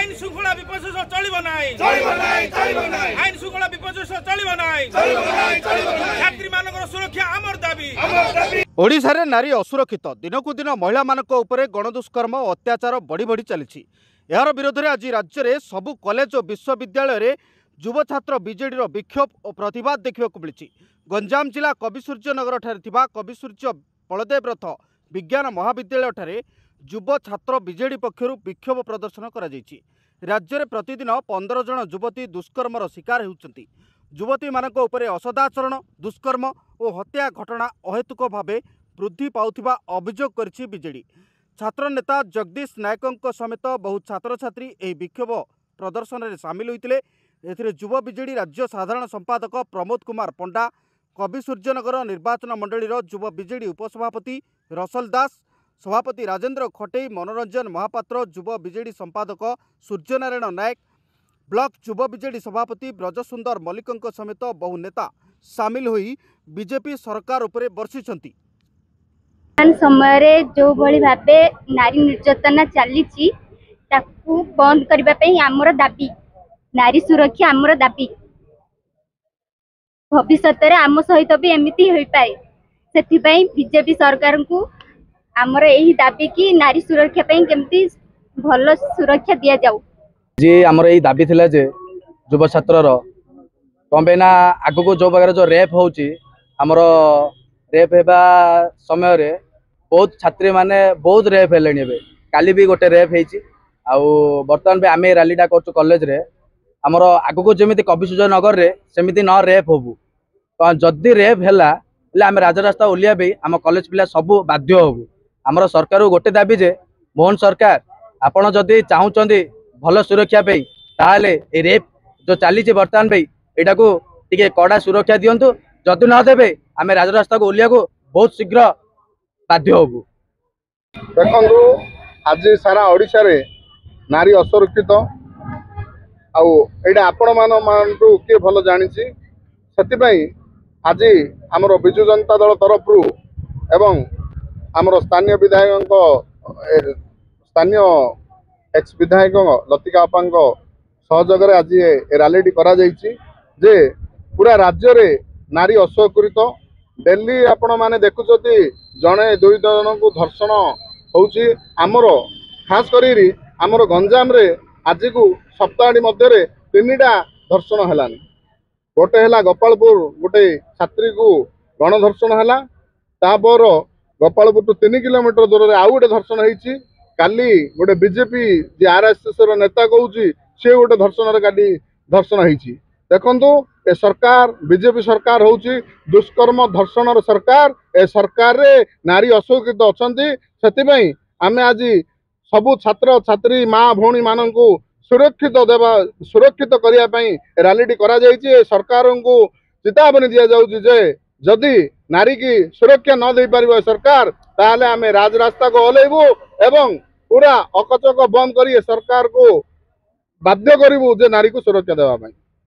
आईन श्रृंखला विपर्यय चलिबो नाही आईन श्रृंखला विपर्यय चलिबो नाही छात्री मानकर सुरक्षा आमर दाबी। ओडिशा रे नारी असुरक्षित दिनकु दिन महिला मानक उपरे गणदुष्कर्म और अत्याचार बढ़ी बढ़ी चली। यार विरोध में आज राज्य में सबु कॉलेज और विश्वविद्यालय रे युव छात्र बीजेडी विक्षोभ और प्रतिवाद देखा मिली। गंजाम जिला कविसूर्यनगर ठारे कविसूर्य बलदेव रथ विज्ञान महाविद्यालय ठारे युव छात्र बीजेडी पक्षर विक्षोभ प्रदर्शन कर राज्य में प्रतिदिन 15 जन युवती दुष्कर्मर शिकार होती। युवती मानक उपरे असदाचरण दुष्कर्म और हत्या घटना अहेतुक भाव वृद्धि पाउथिबा अभियोग करिछि बीजेडी। छात्र नेता जगदीश नायकों समेत बहु छात्र छात्री एही विक्षोभ प्रदर्शन में सामिल होते। एथिरे युव बीजेडी राज्य साधारण संपादक प्रमोद कुमार पंडा, कविसूर्यनगर निर्वाचन मंडलीर युव बीजेडी उपसभापति रसल दास, सभापति राजेन्द्र खटेई, मनोरंजन महापात्र, युव बीजेडी संपादक सूर्यनारायण नायक, ब्लॉक युव बीजेडी सभापति ब्रजसुंदर मल्लिकों समेत बहु नेता सामिल होई बीजेपी सरकार उपरे बर्षिछंती। समय रे जो भली भाबे नारी निर्यातना चली बंद करने आमर दाबी, नारी सुरक्षा आमर दाबी। भविष्य में आम सहित भी एमती हो पाए से बीजेपी सरकार को आमर यही दाबी कि नारी सुरक्षा केमती भल सुरक्षा दि जाऊ। जी आमर यही दाबी थिला जे युव छात्रर कम ना आगको जो प्रकार जो रेप होची आमर रेप हेबा समय रे बहुत छात्री माने बहुत रेप हेलेनी। काली भी गोटे रेप हेची आउ बर्तमान भी आमे रैलीटा करछु कॉलेज रे आमर आगको जेमिति कविसूर्यनगर रे सेमिति न रेप होबु। तो जदि रेप हैला आम राजरास्ता ओलिया भी आम कॉलेज पिला सबू बाध्य होबु। आमर सरकार गोटे दाबी जे मोहन सरकार आपण जदि चाहूचंदी भल सुरक्षा पे ताले ए रेप जो चली बर्तमान पे एटा को टिके कड़ा सुरक्षा दियंतु। जदि न देबे आम राजरास्ता को ओलिया को बहुत शीघ्र बाध्य होबु। देखो आज सारा ओडिशा रे नारी असुरक्षित आउ आपण मानू किए भल जानी से आज आमर विजु जनता दल तरफ एवं आमर स्थानीय विधायक स्थानीय एक्स विधायक लतिका आपा सहयोग आज रैली करा जे पूरा राज्य रे नारी असुरक्षित डेली आपण माने देखुछती जड़े दुई जन को धर्षण होउची। आमर खास करी आमर गंजाम रे आज को सप्ताह मध्य 3टा धर्षण हेलानी। गोटे है गोपालपुर गोटे छात्री को गणधर्षण है तापर गोपालपुर टू 3 किलोमीटर दूर में आउ गोटे धर्षण होती। काली गोटे बीजेपी जी आरएसएस नेता कहूँ सी गोटे धर्षण काली धर्षण होती। देखु ए सरकार बीजेपी सरकार हूँ दुष्कर्म धर्षण सरकार। ए सरकार रे नारी असुरक्षित अच्छा से आम आज सबू छात्र छात्री माँ भौणी मान सुरक्षित देवा सुरक्षित करने रैली करा सरकार को चेतावनी दि जाऊँगी जे जदि नारी की सुरक्षा न दे पार सरकार ताहले आमे राजरास्ता को ओल्लैबू एवं पूरा अकचक बंद कर सरकार को बाध्य करूँ जे नारी को सुरक्षा देवाई।